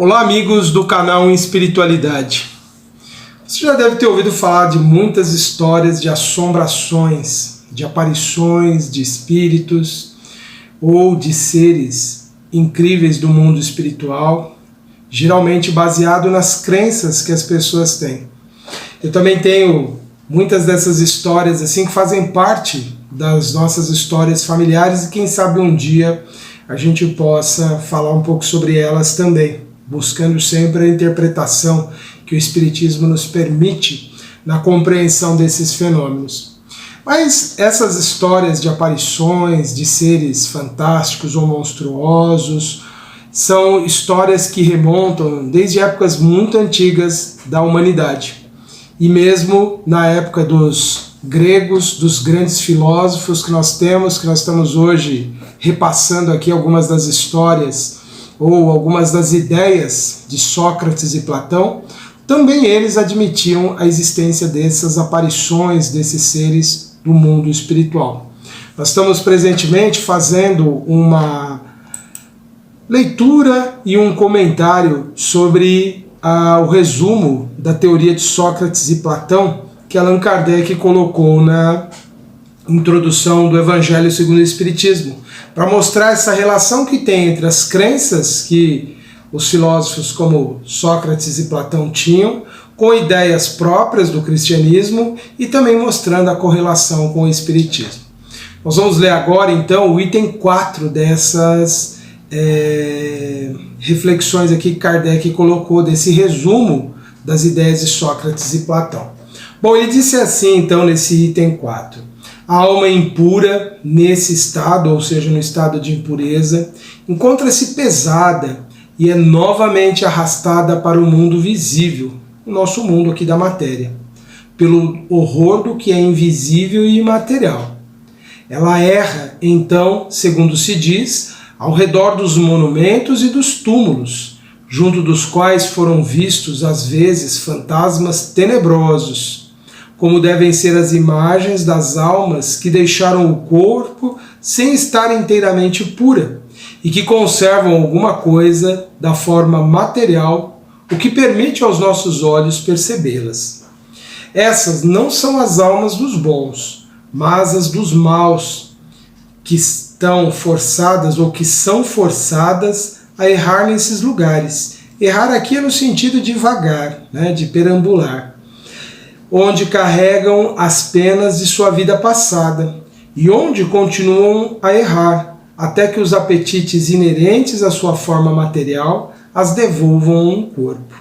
Olá, amigos do canal Espiritualidade. Você já deve ter ouvido falar de muitas histórias de assombrações, de aparições de espíritos ou de seres incríveis do mundo espiritual, geralmente baseado nas crenças que as pessoas têm. Eu também tenho muitas dessas histórias assim que fazem parte das nossas histórias familiares e quem sabe um dia a gente possa falar um pouco sobre elas também, buscando sempre a interpretação que o Espiritismo nos permite na compreensão desses fenômenos. Mas essas histórias de aparições, de seres fantásticos ou monstruosos, são histórias que remontam desde épocas muito antigas da humanidade. E mesmo na época dos gregos, dos grandes filósofos que nós estamos hoje repassando aqui algumas das histórias ou algumas das ideias de Sócrates e Platão, também eles admitiam a existência dessas aparições, desses seres do mundo espiritual. Nós estamos presentemente fazendo uma leitura e um comentário sobre o resumo da teoria de Sócrates e Platão que Allan Kardec colocou na introdução do Evangelho segundo o Espiritismo, para mostrar essa relação que tem entre as crenças que os filósofos como Sócrates e Platão tinham, com ideias próprias do cristianismo e também mostrando a correlação com o Espiritismo. Nós vamos ler agora então o item 4 dessas reflexões aqui que Kardec colocou, desse resumo das ideias de Sócrates e Platão. Bom, ele disse assim então nesse item 4. A alma impura, nesse estado, ou seja, no estado de impureza, encontra-se pesada e é novamente arrastada para o mundo visível, o nosso mundo aqui da matéria, pelo horror do que é invisível e imaterial. Ela erra, então, segundo se diz, ao redor dos monumentos e dos túmulos, junto dos quais foram vistos, às vezes, fantasmas tenebrosos, como devem ser as imagens das almas que deixaram o corpo sem estar inteiramente pura e que conservam alguma coisa da forma material, o que permite aos nossos olhos percebê-las. Essas não são as almas dos bons, mas as dos maus, que estão forçadas ou que são forçadas a errar nesses lugares. Errar aqui é no sentido de vagar, de perambular, onde carregam as penas de sua vida passada e onde continuam a errar, até que os apetites inerentes à sua forma material as devolvam a um corpo.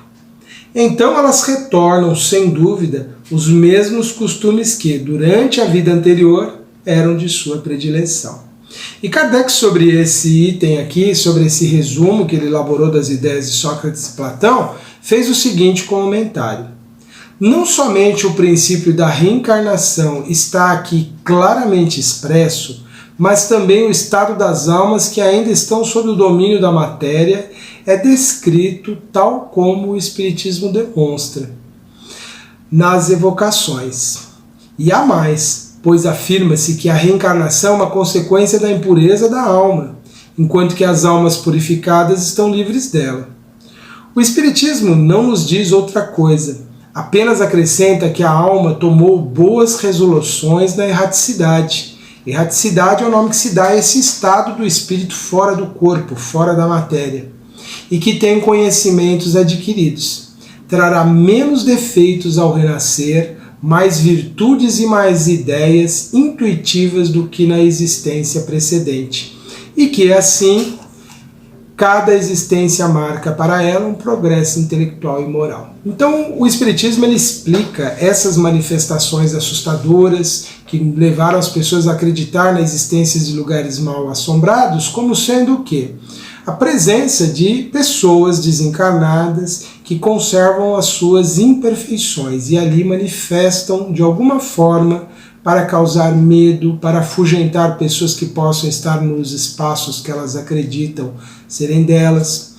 Então elas retornam, sem dúvida, os mesmos costumes que, durante a vida anterior, eram de sua predileção. E Kardec, sobre esse item aqui, sobre esse resumo que ele elaborou das ideias de Sócrates e Platão, fez o seguinte comentário. Não somente o princípio da reencarnação está aqui claramente expresso, mas também o estado das almas que ainda estão sob o domínio da matéria é descrito tal como o Espiritismo demonstra nas evocações. E há mais, pois afirma-se que a reencarnação é uma consequência da impureza da alma, enquanto que as almas purificadas estão livres dela. O Espiritismo não nos diz outra coisa, apenas acrescenta que a alma tomou boas resoluções na erraticidade. Erraticidade é o nome que se dá a esse estado do espírito fora do corpo, fora da matéria, e que tem conhecimentos adquiridos. Trará menos defeitos ao renascer, mais virtudes e mais ideias intuitivas do que na existência precedente, e que assim cada existência marca para ela um progresso intelectual e moral. Então o Espiritismo ele explica essas manifestações assustadoras que levaram as pessoas a acreditar na existência de lugares mal assombrados como sendo o quê? A presença de pessoas desencarnadas que conservam as suas imperfeições e ali manifestam de alguma forma para causar medo, para afugentar pessoas que possam estar nos espaços que elas acreditam serem delas.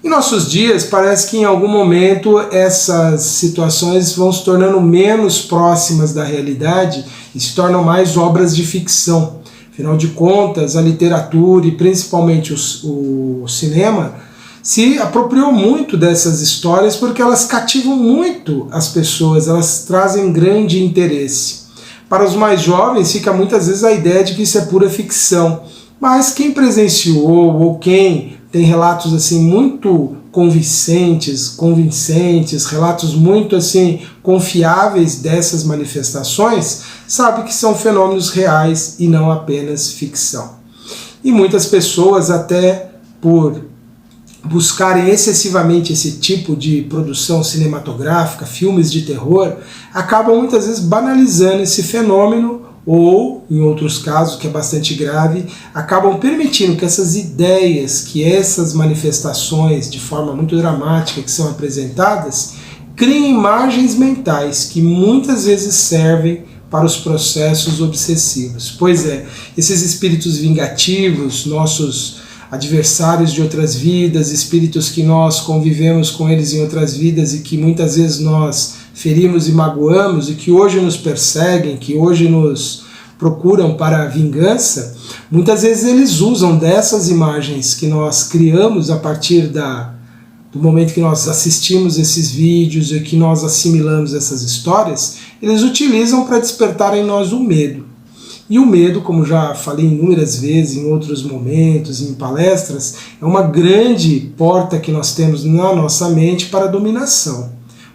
Em nossos dias, parece que em algum momento essas situações vão se tornando menos próximas da realidade e se tornam mais obras de ficção. Afinal de contas, a literatura e principalmente o cinema se apropriou muito dessas histórias porque elas cativam muito as pessoas, elas trazem grande interesse. Para os mais jovens fica muitas vezes a ideia de que isso é pura ficção, mas quem presenciou ou quem tem relatos assim muito convincentes, relatos muito assim confiáveis dessas manifestações, sabe que são fenômenos reais e não apenas ficção. E muitas pessoas, até por buscarem excessivamente esse tipo de produção cinematográfica, filmes de terror, acabam muitas vezes banalizando esse fenômeno ou, em outros casos, que é bastante grave, acabam permitindo que essas ideias, que essas manifestações de forma muito dramática que são apresentadas, criem imagens mentais que muitas vezes servem para os processos obsessivos. Pois é, esses espíritos vingativos, nossos adversários de outras vidas, espíritos que nós convivemos com eles em outras vidas e que muitas vezes nós ferimos e magoamos e que hoje nos perseguem, que hoje nos procuram para a vingança, muitas vezes eles usam dessas imagens que nós criamos a partir do momento que nós assistimos esses vídeos e que nós assimilamos essas histórias, eles utilizam para despertar em nós o medo. E o medo, como já falei inúmeras vezes, em outros momentos, em palestras, é uma grande porta que nós temos na nossa mente para a dominação.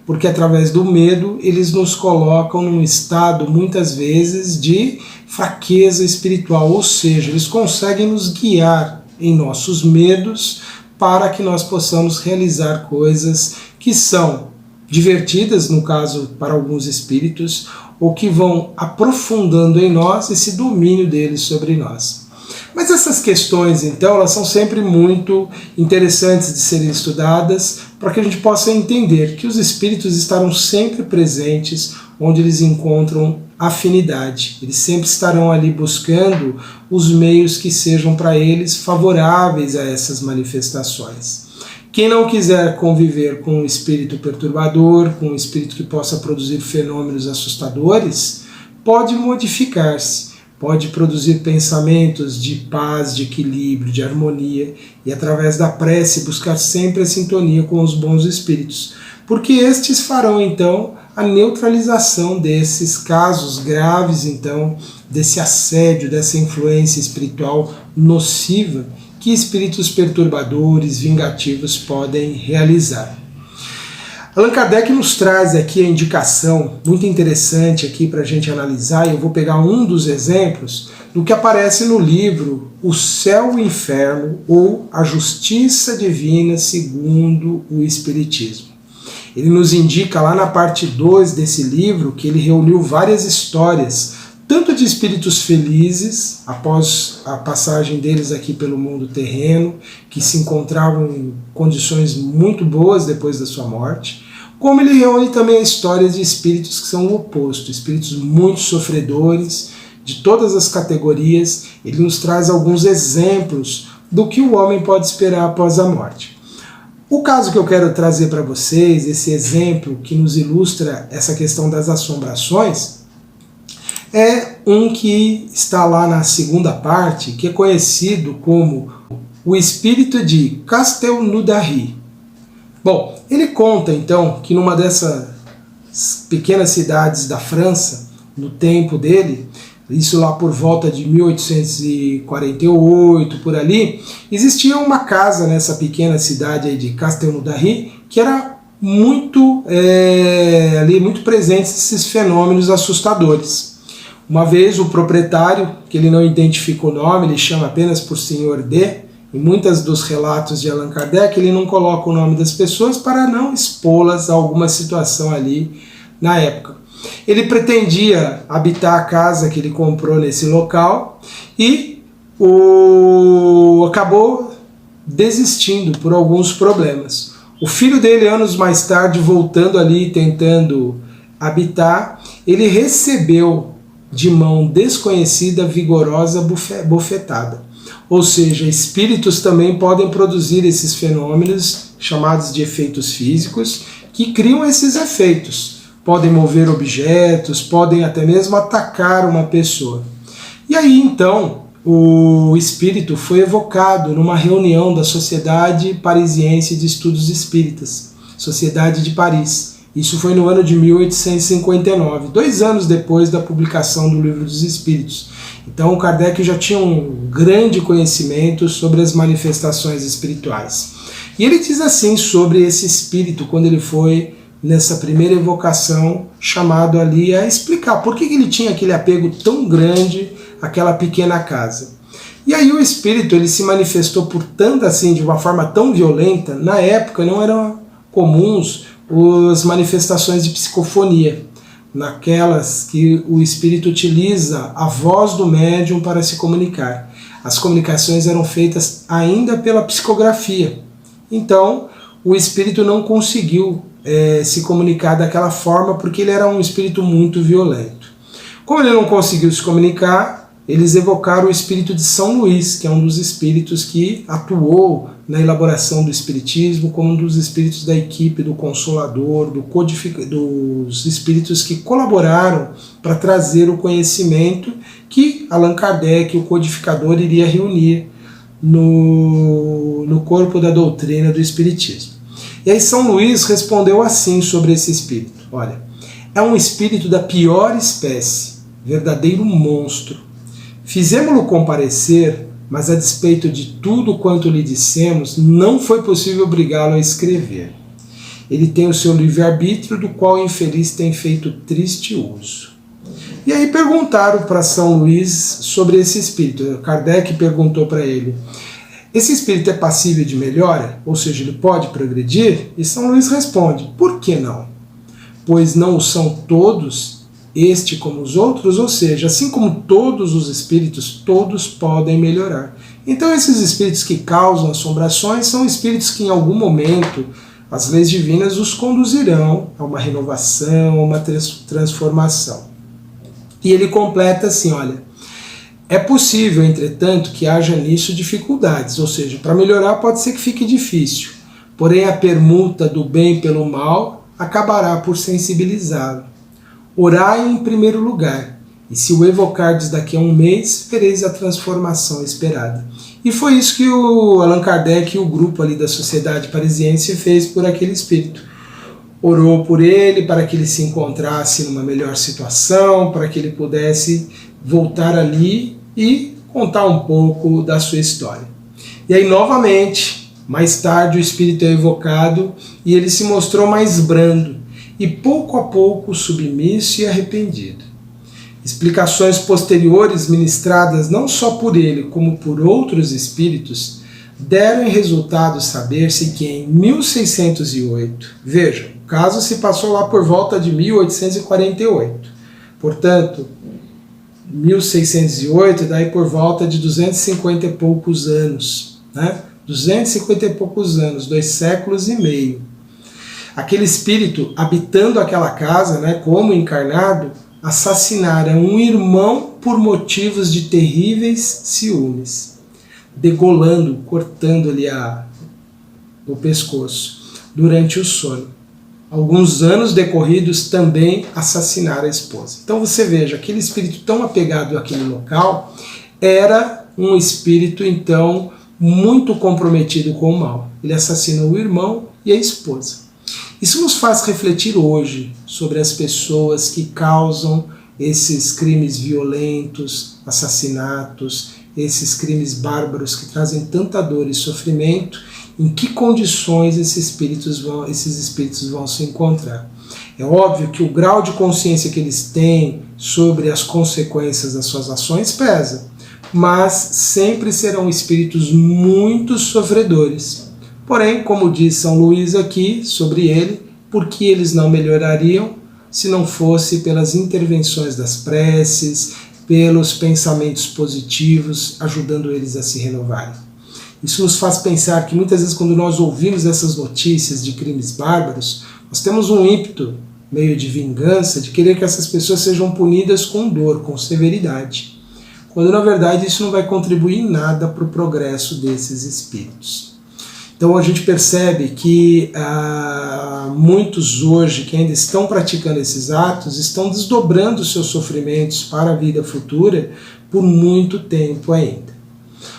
Porque através do medo, eles nos colocam num estado, muitas vezes, de fraqueza espiritual. Ou seja, eles conseguem nos guiar em nossos medos para que nós possamos realizar coisas que são divertidas, no caso, para alguns espíritos, ou que vão aprofundando em nós esse domínio deles sobre nós. Mas essas questões, então, elas são sempre muito interessantes de serem estudadas para que a gente possa entender que os espíritos estarão sempre presentes onde eles encontram afinidade. Eles sempre estarão ali buscando os meios que sejam para eles favoráveis a essas manifestações. Quem não quiser conviver com um espírito perturbador, com um espírito que possa produzir fenômenos assustadores, pode modificar-se, pode produzir pensamentos de paz, de equilíbrio, de harmonia e através da prece buscar sempre a sintonia com os bons espíritos, porque estes farão então a neutralização desses casos graves, então, desse assédio, dessa influência espiritual nociva que espíritos perturbadores, vingativos podem realizar. Allan Kardec nos traz aqui a indicação muito interessante aqui para a gente analisar, e eu vou pegar um dos exemplos do que aparece no livro O Céu e o Inferno, ou A Justiça Divina segundo o Espiritismo. Ele nos indica lá na parte 2 desse livro que ele reuniu várias histórias, tanto de espíritos felizes, após a passagem deles aqui pelo mundo terreno, que se encontravam em condições muito boas depois da sua morte, como ele reúne também histórias de espíritos que são o oposto, espíritos muito sofredores, de todas as categorias. Ele nos traz alguns exemplos do que o homem pode esperar após a morte. O caso que eu quero trazer para vocês, esse exemplo que nos ilustra essa questão das assombrações, é um que está lá na segunda parte, que é conhecido como o espírito de Castelnaudary. Bom, ele conta então que numa dessas pequenas cidades da França, no tempo dele, isso lá por volta de 1848, por ali, existia uma casa nessa pequena cidade aí de Castelnaudary que era muito presentes esses fenômenos assustadores. Uma vez o proprietário, que ele não identifica o nome, ele chama apenas por Senhor D, em muitos dos relatos de Allan Kardec, ele não coloca o nome das pessoas para não expô-las a alguma situação ali na época. Ele pretendia habitar a casa que ele comprou nesse local e acabou desistindo por alguns problemas. O filho dele, anos mais tarde, voltando ali, tentando habitar, ele recebeu de mão desconhecida, vigorosa bofetada. Ou seja, espíritos também podem produzir esses fenômenos, chamados de efeitos físicos, que criam esses efeitos. Podem mover objetos, podem até mesmo atacar uma pessoa. E aí, então, o espírito foi evocado numa reunião da Sociedade Parisiense de Estudos Espíritas, Sociedade de Paris. Isso foi no ano de 1859, 2 anos depois da publicação do Livro dos Espíritos. Então Kardec já tinha um grande conhecimento sobre as manifestações espirituais. E ele diz assim sobre esse espírito, quando ele foi nessa primeira evocação, chamado ali a explicar por que ele tinha aquele apego tão grande àquela pequena casa. E aí o espírito ele se manifestou por tanto assim, de uma forma tão violenta. Na época não eram comuns as manifestações de psicofonia, naquelas que o espírito utiliza a voz do médium para se comunicar. As comunicações eram feitas ainda pela psicografia. Então o espírito não conseguiu se comunicar daquela forma porque ele era um espírito muito violento. Como ele não conseguiu se comunicar, eles evocaram o espírito de São Luís, que é um dos espíritos que atuou na elaboração do espiritismo, como um dos espíritos da equipe do Consolador, dos espíritos que colaboraram para trazer o conhecimento que Allan Kardec, o codificador, iria reunir no corpo da doutrina do espiritismo. E aí São Luís respondeu assim sobre esse espírito: olha, é um espírito da pior espécie, verdadeiro monstro. Fizemo-lo comparecer, mas a despeito de tudo quanto lhe dissemos, não foi possível obrigá-lo a escrever. Ele tem o seu livre-arbítrio, do qual o infeliz tem feito triste uso. E aí perguntaram para São Luís sobre esse espírito. Kardec perguntou para ele: esse espírito é passível de melhora? Ou seja, ele pode progredir? E São Luís responde: por que não? Pois não o são todos, este como os outros, ou seja, assim como todos os espíritos, todos podem melhorar. Então esses espíritos que causam assombrações são espíritos que em algum momento as leis divinas os conduzirão a uma renovação, a uma transformação. E ele completa assim, olha, é possível, entretanto, que haja nisso dificuldades, ou seja, para melhorar pode ser que fique difícil, porém a permuta do bem pelo mal acabará por sensibilizá-lo. Orai em primeiro lugar, e se o evocardes daqui a um mês, vereis a transformação esperada. E foi isso que o Allan Kardec e o grupo ali da Sociedade Parisiense fez por aquele espírito. Orou por ele para que ele se encontrasse numa melhor situação, para que ele pudesse voltar ali e contar um pouco da sua história. E aí novamente, mais tarde o espírito é evocado e ele se mostrou mais brando, e pouco a pouco submisso e arrependido. Explicações posteriores ministradas não só por ele, como por outros espíritos, deram em resultado saber-se que em 1608, vejam, o caso se passou lá por volta de 1848, portanto, 1608, daí por volta de 250 e poucos anos, né? 250 e poucos anos, 2 séculos e meio. Aquele espírito, habitando aquela casa, né, como encarnado, assassinara um irmão por motivos de terríveis ciúmes, degolando, cortando-lhe o pescoço, durante o sono. Alguns anos decorridos também assassinara a esposa. Então você veja, aquele espírito tão apegado àquele local era um espírito, então, muito comprometido com o mal. Ele assassinou o irmão e a esposa. Isso nos faz refletir hoje sobre as pessoas que causam esses crimes violentos, assassinatos, esses crimes bárbaros que trazem tanta dor e sofrimento, em que condições esses espíritos vão se encontrar. É óbvio que o grau de consciência que eles têm sobre as consequências das suas ações pesa, mas sempre serão espíritos muito sofredores. Porém, como diz São Luís aqui sobre ele, por que eles não melhorariam se não fosse pelas intervenções das preces, pelos pensamentos positivos, ajudando eles a se renovarem. Isso nos faz pensar que muitas vezes quando nós ouvimos essas notícias de crimes bárbaros, nós temos um ímpeto meio de vingança, de querer que essas pessoas sejam punidas com dor, com severidade, quando na verdade isso não vai contribuir em nada para o progresso desses espíritos. Então a gente percebe que muitos hoje que ainda estão praticando esses atos estão desdobrando seus sofrimentos para a vida futura por muito tempo ainda.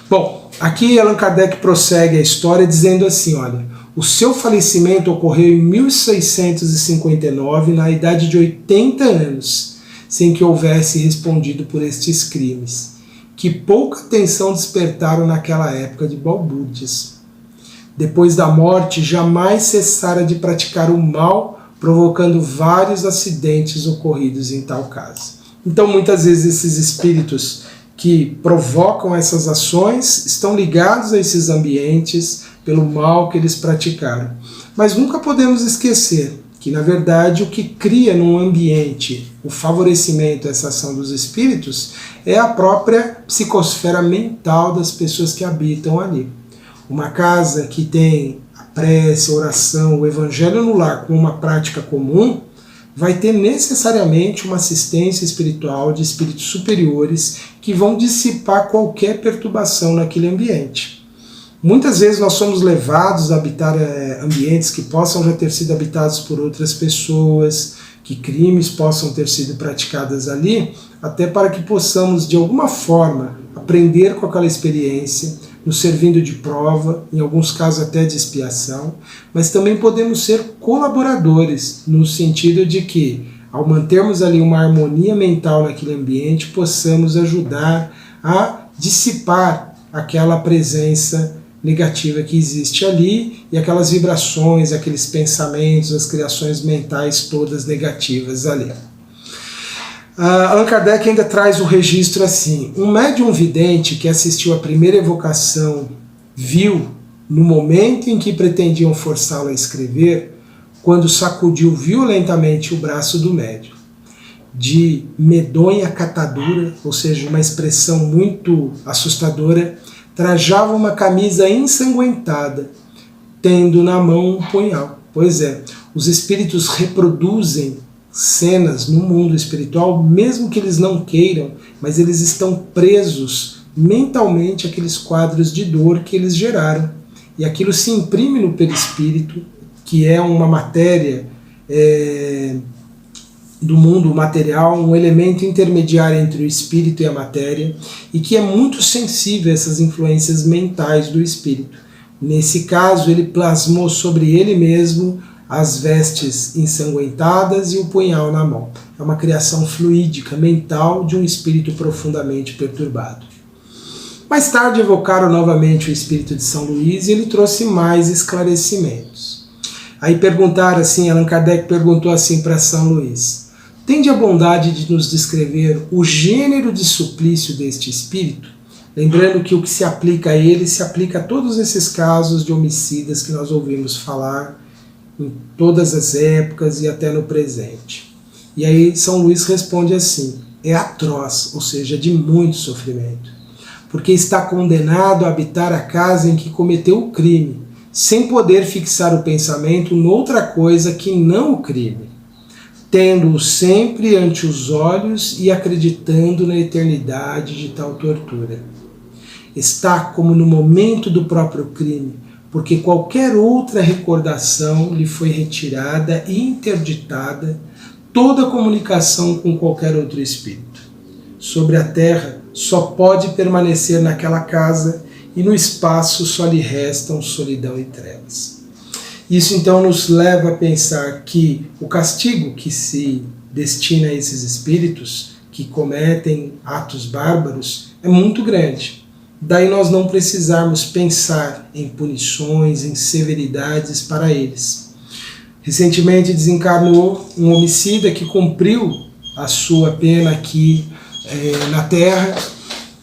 Bom, aqui Allan Kardec prossegue a história dizendo assim, olha, o seu falecimento ocorreu em 1659, na idade de 80 anos, sem que houvesse respondido por estes crimes, que pouca atenção despertaram naquela época de balbúrdias. Depois da morte, jamais cessara de praticar o mal, provocando vários acidentes ocorridos em tal caso. Então, muitas vezes, esses espíritos que provocam essas ações estão ligados a esses ambientes pelo mal que eles praticaram. Mas nunca podemos esquecer que, na verdade, o que cria num ambiente o favorecimento a essa ação dos espíritos é a própria psicosfera mental das pessoas que habitam ali. Uma casa que tem a prece, a oração, o evangelho no lar como uma prática comum, vai ter necessariamente uma assistência espiritual de espíritos superiores que vão dissipar qualquer perturbação naquele ambiente. Muitas vezes nós somos levados a habitar ambientes que possam já ter sido habitados por outras pessoas, que crimes possam ter sido praticados ali, até para que possamos de alguma forma aprender com aquela experiência, nos servindo de prova, em alguns casos até de expiação, mas também podemos ser colaboradores, no sentido de que, ao mantermos ali uma harmonia mental naquele ambiente, possamos ajudar a dissipar aquela presença negativa que existe ali e aquelas vibrações, aqueles pensamentos, as criações mentais todas negativas ali. Allan Kardec ainda traz o registro assim: um médium vidente que assistiu à primeira evocação viu, no momento em que pretendiam forçá-lo a escrever, quando sacudiu violentamente o braço do médium, de medonha catadura, ou seja, uma expressão muito assustadora, trajava uma camisa ensanguentada, tendo na mão um punhal. Pois é, os espíritos reproduzem cenas no mundo espiritual, mesmo que eles não queiram, mas eles estão presos mentalmente àqueles quadros de dor que eles geraram. E aquilo se imprime no perispírito, que é uma matéria do mundo material, um elemento intermediário entre o espírito e a matéria, e que é muito sensível a essas influências mentais do espírito. Nesse caso, ele plasmou sobre ele mesmo as vestes ensanguentadas e o punhal na mão. É uma criação fluídica, mental, de um espírito profundamente perturbado. Mais tarde evocaram novamente o espírito de São Luís e ele trouxe mais esclarecimentos. Aí perguntaram assim, Allan Kardec perguntou assim para São Luís: tende a bondade de nos descrever o gênero de suplício deste espírito? Lembrando que o que se aplica a ele se aplica a todos esses casos de homicidas que nós ouvimos falar em todas as épocas e até no presente. E aí São Luís responde assim: é atroz, ou seja, de muito sofrimento, porque está condenado a habitar a casa em que cometeu o crime, sem poder fixar o pensamento noutra coisa que não o crime, tendo-o sempre ante os olhos e acreditando na eternidade de tal tortura. Está como no momento do próprio crime, porque qualquer outra recordação lhe foi retirada e interditada toda comunicação com qualquer outro espírito. Sobre a terra só pode permanecer naquela casa e no espaço só lhe restam solidão e trevas. Isso então nos leva a pensar que o castigo que se destina a esses espíritos que cometem atos bárbaros é muito grande. Daí nós não precisarmos pensar em punições, em severidades para eles. Recentemente desencarnou um homicida que cumpriu a sua pena aqui na Terra,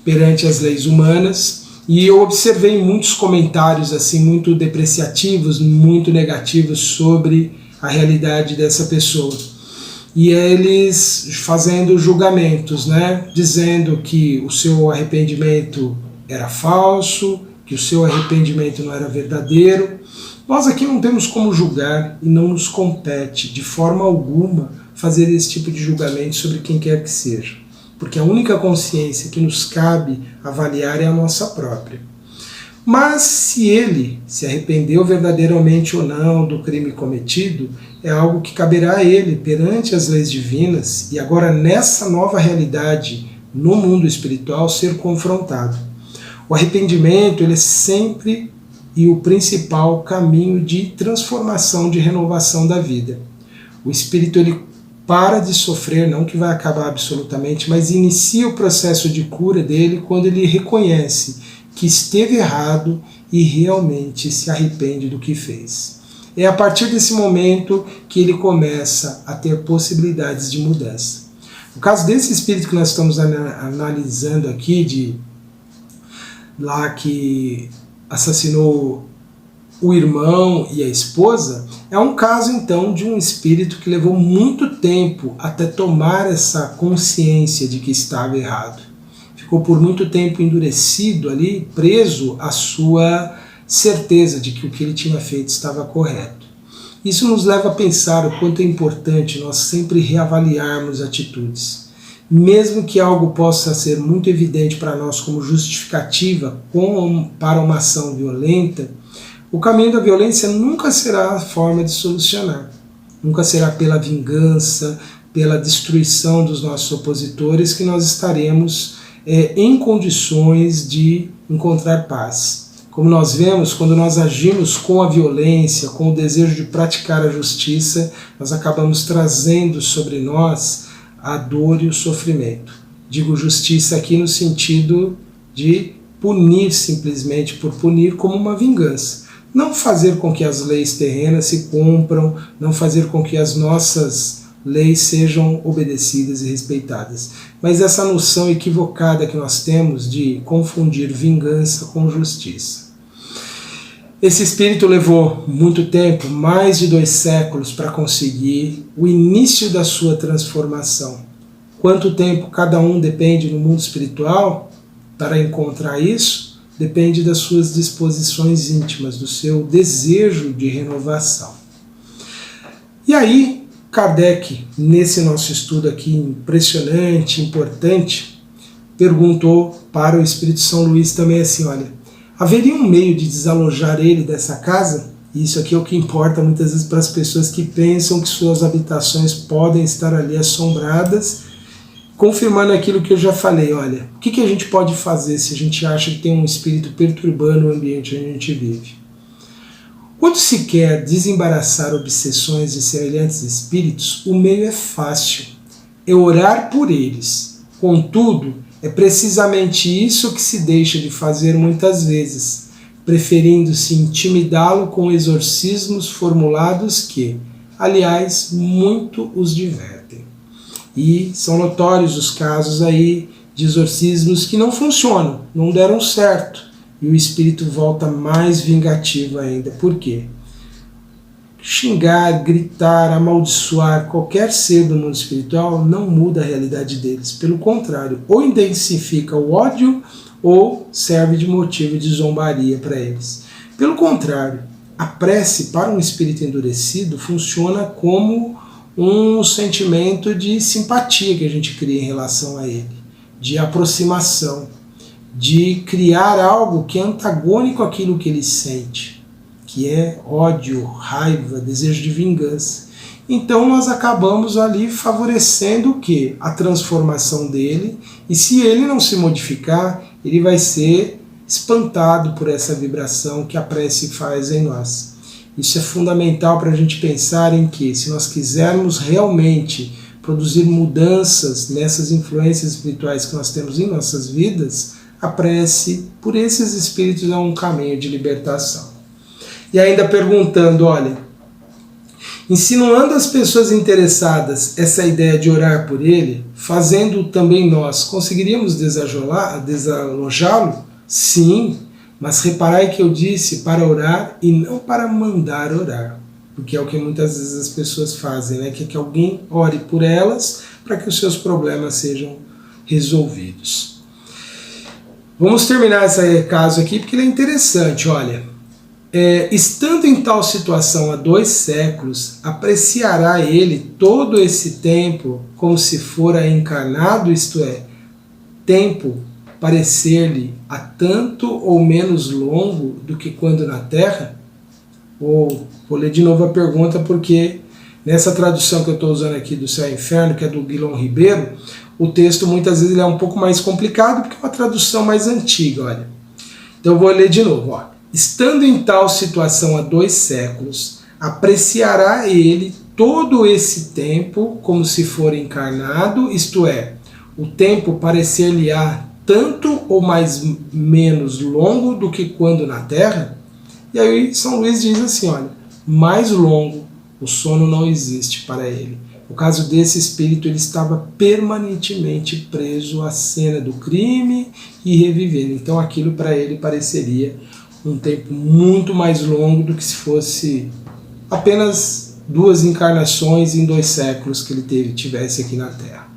perante as leis humanas, e eu observei muitos comentários assim muito depreciativos, muito negativos sobre a realidade dessa pessoa. E eles fazendo julgamentos, né, dizendo que o seu arrependimento era falso, que o seu arrependimento não era verdadeiro. Nós aqui não temos como julgar e não nos compete de forma alguma fazer esse tipo de julgamento sobre quem quer que seja, porque a única consciência que nos cabe avaliar é a nossa própria. Mas se ele se arrependeu verdadeiramente ou não do crime cometido, é algo que caberá a ele perante as leis divinas e agora nessa nova realidade no mundo espiritual ser confrontado. O arrependimento ele é sempre e o principal caminho de transformação, de renovação da vida. O espírito ele para de sofrer, não que vai acabar absolutamente, mas inicia o processo de cura dele quando ele reconhece que esteve errado e realmente se arrepende do que fez. É a partir desse momento que ele começa a ter possibilidades de mudança. No caso desse espírito que nós estamos analisando aqui, de lá que assassinou o irmão e a esposa, é um caso então de um espírito que levou muito tempo até tomar essa consciência de que estava errado. Ficou por muito tempo endurecido ali, preso à sua certeza de que o que ele tinha feito estava correto. Isso nos leva a pensar o quanto é importante nós sempre reavaliarmos atitudes. Mesmo que algo possa ser muito evidente para nós como justificativa para uma ação violenta, o caminho da violência nunca será a forma de solucionar. Nunca será pela vingança, pela destruição dos nossos opositores que nós estaremos em condições de encontrar paz. Como nós vemos, quando nós agimos com a violência, com o desejo de praticar a justiça, nós acabamos trazendo sobre nós a dor e o sofrimento. Digo justiça aqui no sentido de punir simplesmente por punir como uma vingança. Não fazer com que as leis terrenas se cumpram, não fazer com que as nossas leis sejam obedecidas e respeitadas. Mas essa noção equivocada que nós temos de confundir vingança com justiça. Esse espírito levou muito tempo, mais de 2 séculos, para conseguir o início da sua transformação. Quanto tempo cada um depende no mundo espiritual para encontrar isso? Depende das suas disposições íntimas, do seu desejo de renovação. E aí, Kardec, nesse nosso estudo aqui impressionante, importante, perguntou para o Espírito São Luís também assim, olha, haveria um meio de desalojar ele dessa casa? Isso aqui é o que importa muitas vezes para as pessoas que pensam que suas habitações podem estar ali assombradas, confirmando aquilo que eu já falei, olha, o que a gente pode fazer se a gente acha que tem um espírito perturbando o ambiente onde a gente vive? Quando se quer desembaraçar obsessões de semelhantes espíritos, o meio é fácil, é orar por eles. Contudo, é precisamente isso que se deixa de fazer muitas vezes, preferindo-se intimidá-lo com exorcismos formulados que, aliás, muito os divertem. E são notórios os casos aí de exorcismos que não funcionam, não deram certo. E o espírito volta mais vingativo ainda. Por quê? Xingar, gritar, amaldiçoar qualquer ser do mundo espiritual não muda a realidade deles. Pelo contrário, ou intensifica o ódio ou serve de motivo de zombaria para eles. Pelo contrário, a prece para um espírito endurecido funciona como um sentimento de simpatia que a gente cria em relação a ele, de aproximação, de criar algo que é antagônico àquilo que ele sente, que é ódio, raiva, desejo de vingança. Então nós acabamos ali favorecendo o quê? A transformação dele, e se ele não se modificar, ele vai ser espantado por essa vibração que a prece faz em nós. Isso é fundamental para a gente pensar em que, se nós quisermos realmente produzir mudanças nessas influências espirituais que nós temos em nossas vidas, a prece por esses espíritos é um caminho de libertação. E ainda perguntando, olha, insinuando às pessoas interessadas essa ideia de orar por ele, fazendo também nós, conseguiríamos desalojá-lo? Sim, mas reparai que eu disse para orar e não para mandar orar, porque é o que muitas vezes as pessoas fazem, né? Que alguém ore por elas para que os seus problemas sejam resolvidos. Vamos terminar esse caso aqui porque ele é interessante, olha. Estando em tal situação há 2 séculos, apreciará ele todo esse tempo como se fora encarnado, isto é, tempo parecer-lhe a tanto ou menos longo do que quando na terra? Ou, vou ler de novo a pergunta porque nessa tradução que eu estou usando aqui do Céu e Inferno, que é do Guilherme Ribeiro, o texto muitas vezes ele é um pouco mais complicado porque é uma tradução mais antiga, olha. Então eu vou ler de novo, ó. Estando em tal situação há 2 séculos, apreciará ele todo esse tempo como se for encarnado, isto é, o tempo parecer-lhe-á tanto ou mais menos longo do que quando na Terra? E aí São Luís diz assim, olha, mais longo o sono não existe para ele. No caso desse espírito, ele estava permanentemente preso à cena do crime e revivendo. Então aquilo para ele pareceria um tempo muito mais longo do que se fosse apenas 2 encarnações em 2 séculos que ele tivesse aqui na Terra.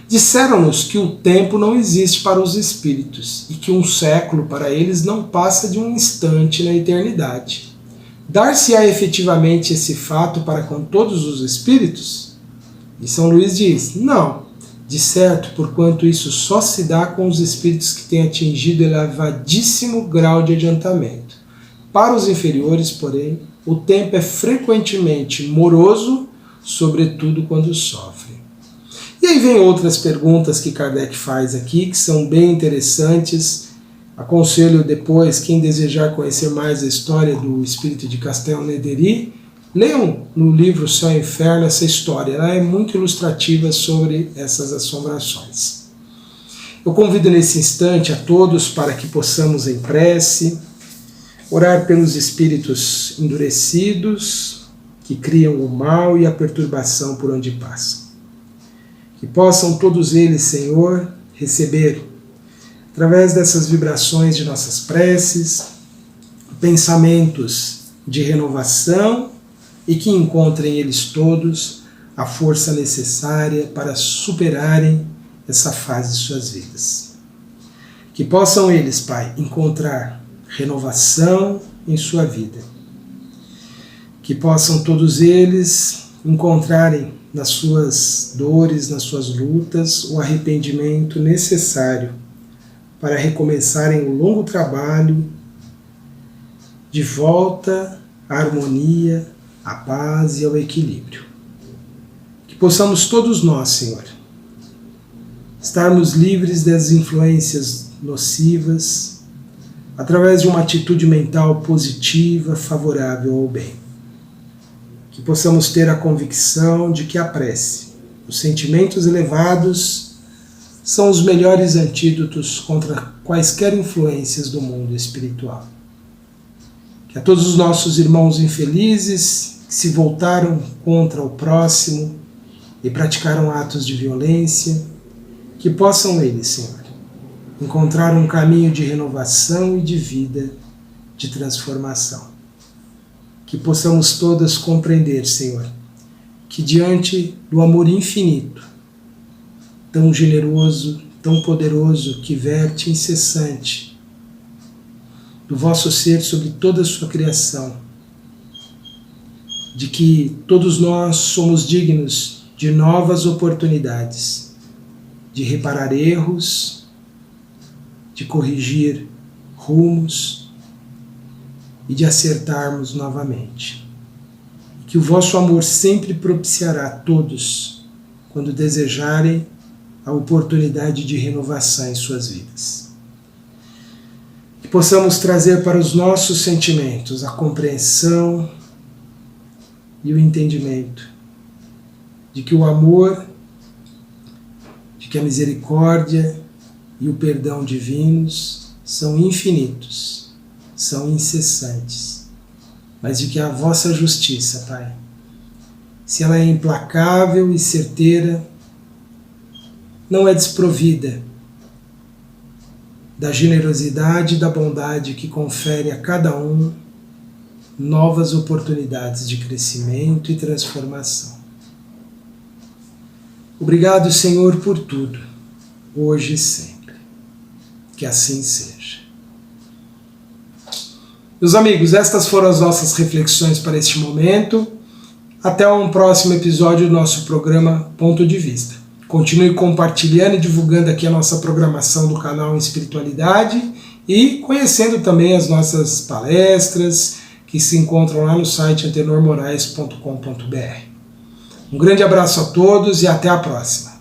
Disseram-nos que o tempo não existe para os espíritos e que um século para eles não passa de um instante na eternidade. Dar-se-á efetivamente esse fato para com todos os espíritos? E São Luís diz, não, de certo, porquanto isso só se dá com os espíritos que têm atingido elevadíssimo grau de adiantamento. Para os inferiores, porém, o tempo é frequentemente moroso, sobretudo quando sofrem. E aí vem outras perguntas que Kardec faz aqui, que são bem interessantes. Aconselho depois, quem desejar conhecer mais a história do espírito de Castelnaudary, leiam no livro Céu e Inferno essa história, ela é muito ilustrativa sobre essas assombrações. Eu convido nesse instante a todos para que possamos em prece orar pelos espíritos endurecidos que criam o mal e a perturbação por onde passam. Que possam todos eles, Senhor, receber, através dessas vibrações de nossas preces, pensamentos de renovação e que encontrem eles todos a força necessária para superarem essa fase de suas vidas. Que possam eles, Pai, encontrar renovação em sua vida. Que possam todos eles encontrarem nas suas dores, nas suas lutas, o arrependimento necessário para recomeçarem o longo trabalho de volta à harmonia, à paz e ao equilíbrio. Que possamos todos nós, Senhor, estarmos livres das influências nocivas através de uma atitude mental positiva, favorável ao bem. Que possamos ter a convicção de que a prece, os sentimentos elevados, são os melhores antídotos contra quaisquer influências do mundo espiritual. Que a todos os nossos irmãos infelizes que se voltaram contra o próximo e praticaram atos de violência, que possam eles, Senhor, encontrar um caminho de renovação e de vida, de transformação. Que possamos todas compreender, Senhor, que diante do amor infinito, tão generoso, tão poderoso, que verte incessante do vosso ser sobre toda a sua criação, de que todos nós somos dignos de novas oportunidades, de reparar erros, de corrigir rumos e de acertarmos novamente. Que o vosso amor sempre propiciará a todos, quando desejarem, a oportunidade de renovação em suas vidas. Que possamos trazer para os nossos sentimentos a compreensão e o entendimento de que o amor, de que a misericórdia e o perdão divinos são infinitos, são incessantes, mas de que a vossa justiça, Pai, se ela é implacável e certeira, não é desprovida da generosidade e da bondade que confere a cada um novas oportunidades de crescimento e transformação. Obrigado, Senhor, por tudo, hoje e sempre. Que assim seja. Meus amigos, estas foram as nossas reflexões para este momento. Até um próximo episódio do nosso programa Ponto de Vista. Continue compartilhando e divulgando aqui a nossa programação do canal Espiritualidade e conhecendo também as nossas palestras que se encontram lá no site antenormorais.com.br. Um grande abraço a todos e até a próxima.